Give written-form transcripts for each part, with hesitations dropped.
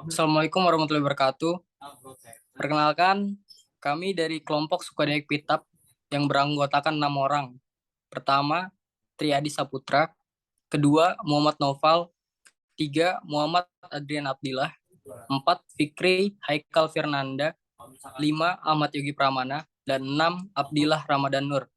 Assalamualaikum warahmatullahi wabarakatuh. Perkenalkan, kami dari kelompok Sukadayak Pitap yang beranggotakan 6 orang. Pertama, Triadi Saputra. Kedua, Muhammad Noval. Tiga, Muhammad Adrian Abdillah. Empat, Fikri Haikal Firnanda. Lima, Ahmad Yogi Pramana. Dan enam, Abdillah Ramadan Nur.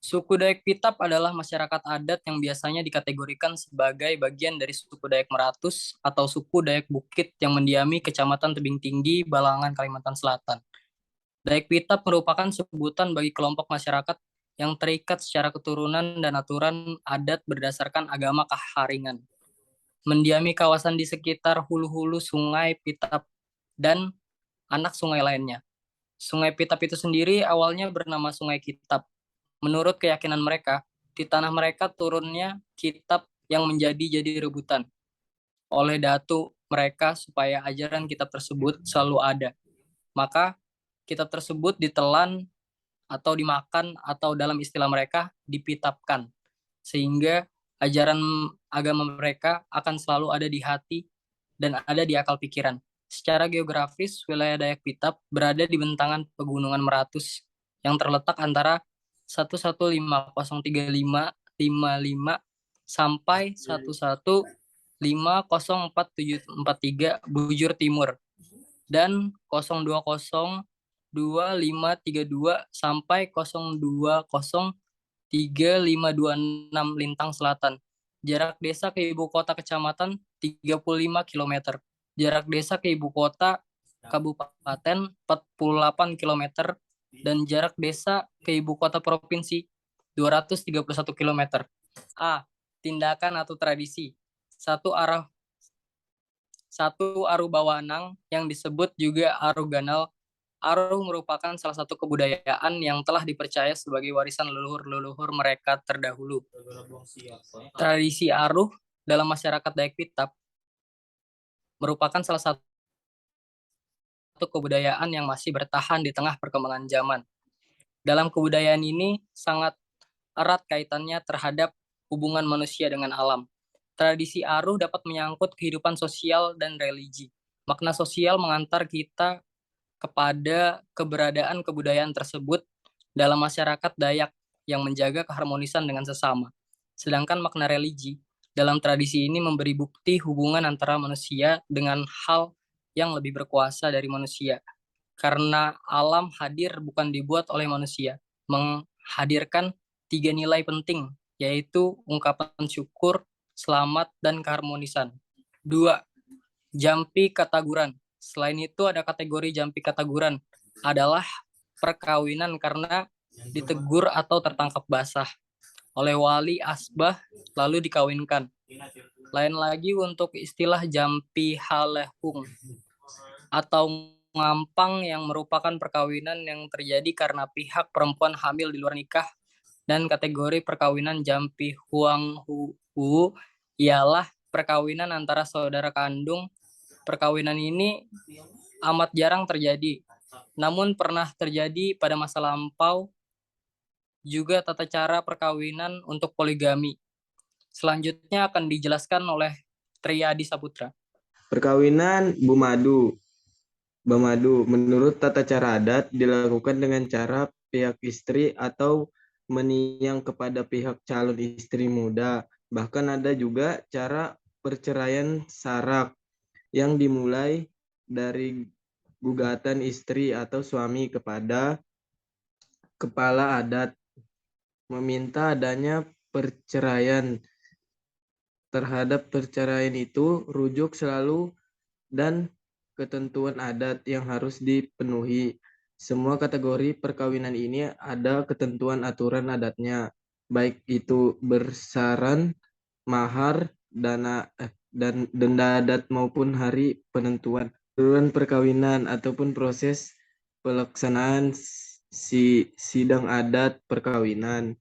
Suku Dayak Pitap adalah masyarakat adat yang biasanya dikategorikan sebagai bagian dari suku Dayak Meratus atau suku Dayak Bukit yang mendiami Kecamatan Tebing Tinggi, Balangan, Kalimantan Selatan. Dayak Pitap merupakan sebutan bagi kelompok masyarakat yang terikat secara keturunan dan aturan adat berdasarkan agama Kaharingan. Mendiami kawasan di sekitar hulu-hulu Sungai Pitap dan anak sungai lainnya. Sungai Pitap itu sendiri awalnya bernama Sungai Kitab. Menurut keyakinan mereka, di tanah mereka turunnya kitab yang menjadi rebutan oleh datu mereka supaya ajaran kitab tersebut selalu ada. Maka kitab tersebut ditelan atau dimakan atau dalam istilah mereka dipitapkan. Sehingga ajaran agama mereka akan selalu ada di hati dan ada di akal pikiran. Secara geografis, wilayah Dayak Pitap berada di bentangan pegunungan Meratus yang terletak antara 11503555 sampai 11504743 bujur timur dan 0202532 sampai 0203526 lintang selatan. Jarak desa ke ibu kota kecamatan 35 kilometer. Jarak desa ke ibu kota kabupaten 48 kilometer dan jarak desa ke ibu kota provinsi 231 kilometer. A. Tindakan atau tradisi. Satu Aru Bawanang yang disebut juga Aru Ganal. Aruh merupakan salah satu kebudayaan yang telah dipercaya sebagai warisan leluhur-leluhur mereka terdahulu. Tradisi Aruh dalam masyarakat Dayak Pitap merupakan salah satu kebudayaan yang masih bertahan di tengah perkembangan zaman. Dalam kebudayaan ini sangat erat kaitannya terhadap hubungan manusia dengan alam. Tradisi Aruh dapat menyangkut kehidupan sosial dan religi. Makna sosial mengantar kita kepada keberadaan kebudayaan tersebut dalam masyarakat Dayak yang menjaga keharmonisan dengan sesama. Sedangkan makna religi dalam tradisi ini memberi bukti hubungan antara manusia dengan hal yang lebih berkuasa dari manusia. Karena alam hadir bukan dibuat oleh manusia, menghadirkan 3 nilai penting, yaitu ungkapan syukur, selamat, dan keharmonisan. 2. Jampi Kataguran. Selain itu ada kategori Jampi Kataguran adalah perkawinan karena ditegur atau tertangkap basah oleh wali asbah lalu dikawinkan. Lain lagi untuk istilah Jampi Halehung atau ngampang yang merupakan perkawinan yang terjadi karena pihak perempuan hamil di luar nikah, dan kategori perkawinan Jampi Huang Hu ialah perkawinan antara saudara kandung. Perkawinan ini amat jarang terjadi, namun pernah terjadi pada masa lampau. Juga tata cara perkawinan untuk poligami. Selanjutnya akan dijelaskan oleh Triadi Saputra. Perkawinan Bamadu menurut tata cara adat dilakukan dengan cara pihak istri atau meniyang kepada pihak calon istri muda. Bahkan ada juga cara perceraian sarak yang dimulai dari gugatan istri atau suami kepada kepala adat meminta adanya perceraian. Terhadap perceraian itu rujuk selalu dan ketentuan adat yang harus dipenuhi. Semua kategori perkawinan ini ada ketentuan aturan adatnya, baik itu bersaran, mahar, dan denda adat maupun hari penentuan. Aturan perkawinan ataupun proses pelaksanaan sidang adat perkawinan.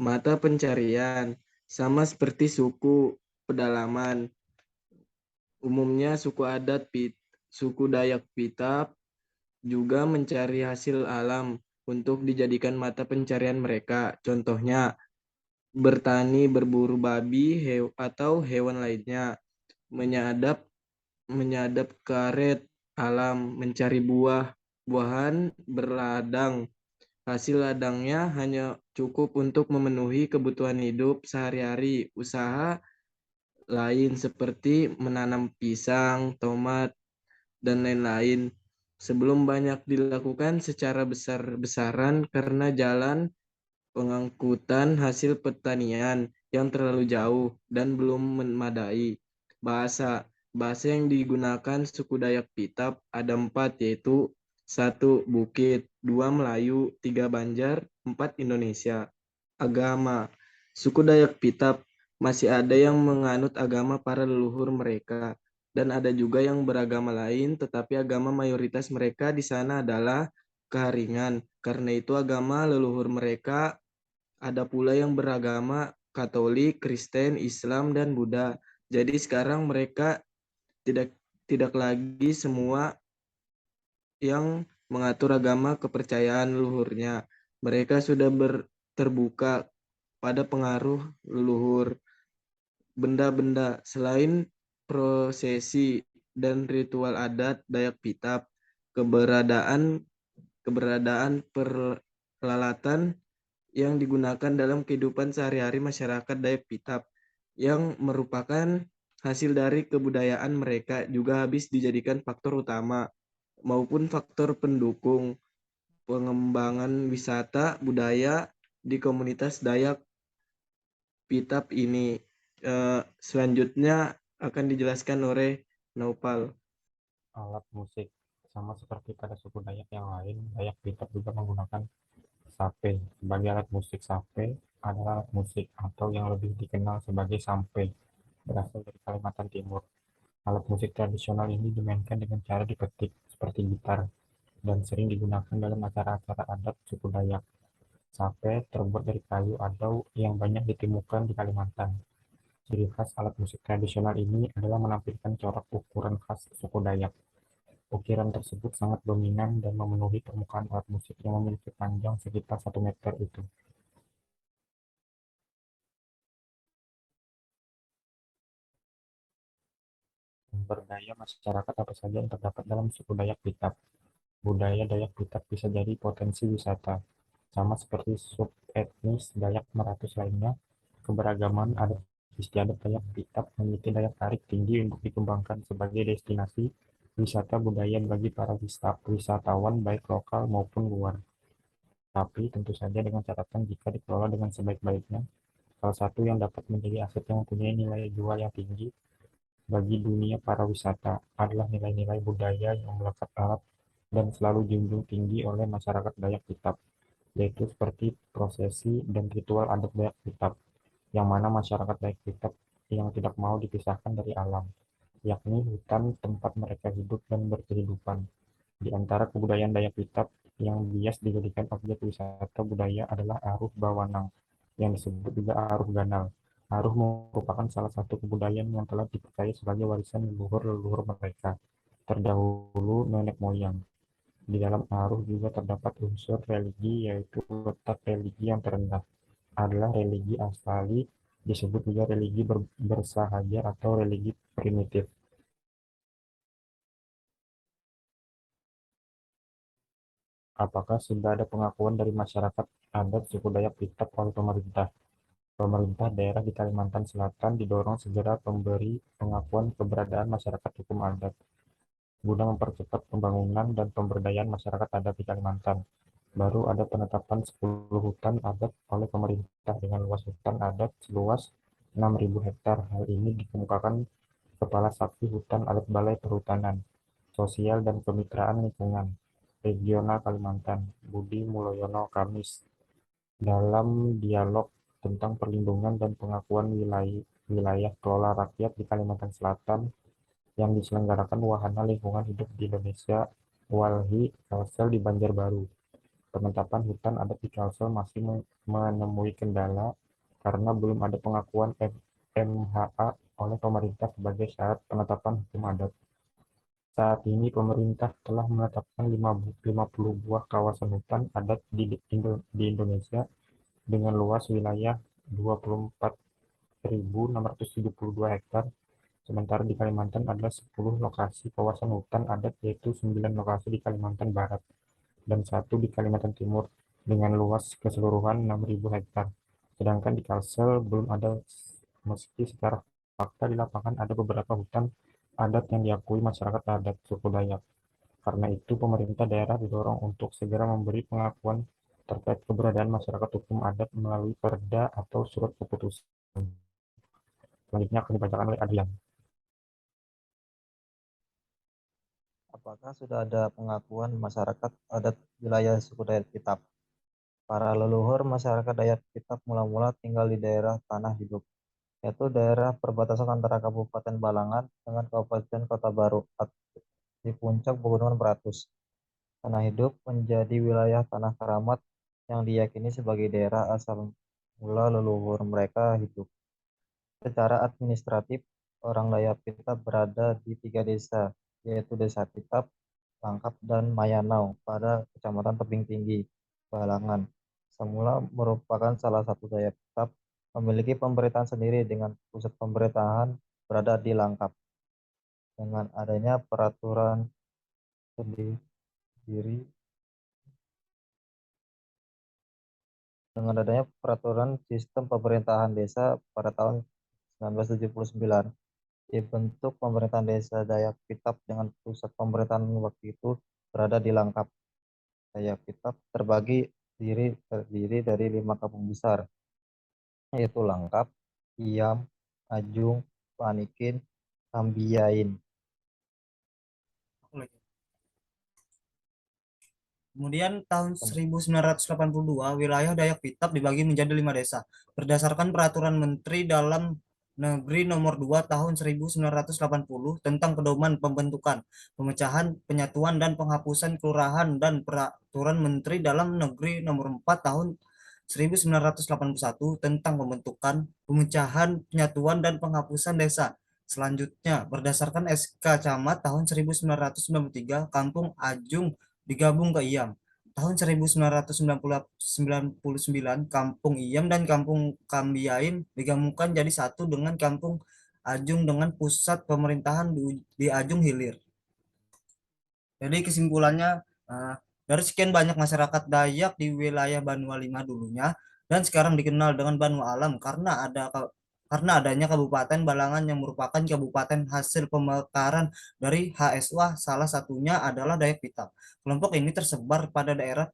Mata pencarian sama seperti suku pedalaman. Umumnya suku Dayak Pitap juga mencari hasil alam untuk dijadikan mata pencarian mereka. Contohnya, bertani, berburu babi, atau hewan lainnya, menyadap menyadap karet alam, mencari buahan, berladang. Hasil ladangnya hanya cukup untuk memenuhi kebutuhan hidup sehari-hari. Usaha lain seperti menanam pisang, tomat, dan lain-lain sebelum banyak dilakukan secara besar-besaran karena jalan pengangkutan hasil pertanian yang terlalu jauh dan belum memadai. Bahasa Bahasa yang digunakan suku Dayak Pitap ada empat, yaitu satu Bukit, dua Melayu, tiga Banjar, empat Indonesia. Agama suku Dayak Pitap masih ada yang menganut agama para leluhur mereka dan ada juga yang beragama lain, tetapi agama mayoritas mereka di sana adalah keharingan. Karena itu agama leluhur mereka ada pula yang beragama Katolik, Kristen, Islam, dan Buddha. Jadi sekarang mereka tidak tidak lagi semua yang mengatur agama kepercayaan leluhurnya. Mereka sudah terbuka pada pengaruh leluhur. Benda-benda selain prosesi dan ritual adat Dayak Pitap, keberadaan keberadaan peralatan yang digunakan dalam kehidupan sehari-hari masyarakat Dayak Pitap yang merupakan hasil dari kebudayaan mereka juga habis dijadikan faktor utama maupun faktor pendukung pengembangan wisata budaya di komunitas Dayak Pitap ini. Selanjutnya akan dijelaskan oleh Naupal. Alat musik sama seperti pada suku Dayak yang lain, Dayak Pitap juga menggunakan sape sebagai alat musik. Sape adalah alat musik atau yang lebih dikenal sebagai sampe, berasal dari Kalimantan Timur. Alat musik tradisional ini dimainkan dengan cara dipetik seperti gitar dan sering digunakan dalam acara-acara adat suku Dayak. Sape terbuat dari kayu adau yang banyak ditemukan di Kalimantan. Ciri khas alat musik tradisional ini adalah menampilkan corak ukuran khas suku Dayak. Ukiran tersebut sangat dominan dan memenuhi permukaan alat musik yang memiliki panjang sekitar 1 meter itu. Sumber daya masyarakat apa saja yang terdapat dalam suku Dayak Pitap? Budaya Dayak Pitap bisa jadi potensi wisata. Sama seperti subetnis Dayak Meratus lainnya, keberagaman adat istiadat Dayak Pitap memiliki daya tarik tinggi untuk dikembangkan sebagai destinasi wisata budaya bagi para wisatawan baik lokal maupun luar. Tapi tentu saja dengan catatan jika dikelola dengan sebaik-baiknya. Salah satu yang dapat menjadi aset yang mempunyai nilai jual yang tinggi bagi dunia para wisata adalah nilai-nilai budaya yang melekat erat dan selalu dijunjung tinggi oleh masyarakat Dayak Pitap, yaitu seperti prosesi dan ritual adat Dayak Pitap, yang mana masyarakat Dayak Pitap yang tidak mau dipisahkan dari alam, yakni hutan tempat mereka hidup dan berkehidupan. Di antara kebudayaan Dayak Pitap yang bias dijadikan objek wisata budaya adalah Aruh Bawanang, yang disebut juga Aruh Ganal. Aruh merupakan salah satu kebudayaan yang telah dipercaya sebagai warisan leluhur-leluhur mereka terdahulu nenek moyang. Di dalam Aruh juga terdapat unsur religi, yaitu letak religi yang terendah adalah religi asali, disebut juga religi bersahaja atau religi primitif. Apakah sudah ada pengakuan dari masyarakat adat suku Dayak Pitap oleh pemerintah? Pemerintah daerah di Kalimantan Selatan didorong segera memberi pengakuan keberadaan masyarakat hukum adat guna mempercepat pembangunan dan pemberdayaan masyarakat adat di Kalimantan. Baru ada penetapan 10 hutan adat oleh pemerintah dengan luas hutan adat seluas 6.000 hektar. Hal ini dikemukakan Kepala Sakti Hutan Adat Balai Perhutanan, Sosial dan Kemitraan Lingkungan Regional Kalimantan, Budi Muloyono Kamis, dalam dialog tentang perlindungan dan pengakuan wilayah kelola rakyat di Kalimantan Selatan yang diselenggarakan Wahana Lingkungan Hidup di Indonesia (WALHI) Kalsel di Banjarbaru. Penetapan hutan adat di Kalsel masih menemui kendala karena belum ada pengakuan MHA oleh pemerintah sebagai syarat penetapan hukum adat. Saat ini pemerintah telah menetapkan 50 buah kawasan hutan adat di Indonesia dengan luas wilayah 24.672 hektar. Sementara di Kalimantan ada 10 lokasi kawasan hutan adat, yaitu 9 lokasi di Kalimantan Barat dan 1 di Kalimantan Timur dengan luas keseluruhan 6.000 hektar. Sedangkan di Kalsel belum ada, meski secara fakta di lapangan ada beberapa hutan adat yang diakui masyarakat adat suku Dayak. Karena itu, pemerintah daerah didorong untuk segera memberi pengakuan terkait keberadaan masyarakat hukum adat melalui perda atau surat keputusan. Selanjutnya akan dibacakan oleh Adrian. Apakah sudah ada pengakuan masyarakat adat wilayah suku Dayak Pitap? Para leluhur masyarakat Dayak Pitap mula-mula tinggal di daerah Tanah Hidup, yaitu daerah perbatasan antara Kabupaten Balangan dengan Kabupaten Kota Baru di puncak Pegunungan Beratus. Tanah Hidup menjadi wilayah tanah keramat yang diyakini sebagai daerah asal mula leluhur mereka hidup. Secara administratif, orang Dayak Pitap berada di 3 desa, yaitu Desa Pitap, Langkap, dan Mayanau pada Kecamatan Tebing Tinggi, Balangan. Semula merupakan salah satu Dayak Pitap memiliki pemerintahan sendiri dengan pusat pemerintahan berada di Langkap. Dengan adanya peraturan sendiri Dengan adanya peraturan sistem pemerintahan desa pada tahun 1979, dibentuk pemerintahan desa Dayak Pitap dengan pusat pemerintahan waktu itu berada di Langkap. Dayak Pitap terdiri dari 5 kampung besar, yaitu Langkap, Iyam, Ajung, Panikin, Kambiyain. Kemudian tahun 1982, wilayah Dayak Pitap dibagi menjadi 5 desa berdasarkan Peraturan Menteri Dalam Negeri Nomor 2 Tahun 1980 tentang pedoman pembentukan, pemecahan, penyatuan, dan penghapusan kelurahan dan Peraturan Menteri Dalam Negeri Nomor 4 Tahun 1981 tentang pembentukan, pemecahan, penyatuan, dan penghapusan desa. Selanjutnya, berdasarkan SK Camat tahun 1993, Kampung Ajung digabung ke Iyam. Tahun 1999, Kampung Iyam dan Kampung Kambiyain digabungkan jadi satu dengan Kampung Ajung dengan pusat pemerintahan di Ajung Hilir. Jadi kesimpulannya, dari sekian banyak masyarakat Dayak di wilayah Banua Lima dulunya dan sekarang dikenal dengan Banua Alam karena adanya Kabupaten Balangan yang merupakan kabupaten hasil pemekaran dari HSWA, salah satunya adalah Dayak Pitap. Kelompok ini tersebar pada daerah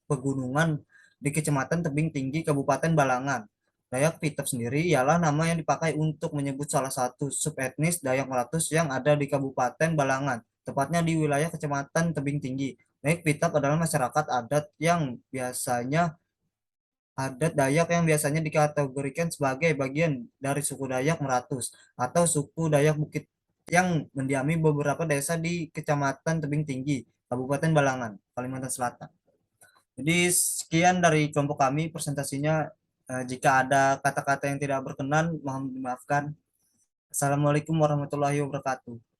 pegunungan di Kecamatan Tebing Tinggi, Kabupaten Balangan. Dayak Pitap sendiri ialah nama yang dipakai untuk menyebut salah satu subetnis Dayak Meratus yang ada di Kabupaten Balangan, tepatnya di wilayah Kecamatan Tebing Tinggi. Dayak Pitap adalah masyarakat adat Dayak yang biasanya dikategorikan sebagai bagian dari suku Dayak Meratus atau suku Dayak Bukit yang mendiami beberapa desa di Kecamatan Tebing Tinggi, Kabupaten Balangan, Kalimantan Selatan. Jadi sekian dari kelompok kami presentasinya. Jika ada kata-kata yang tidak berkenan, mohon dimaafkan. Assalamualaikum warahmatullahi wabarakatuh.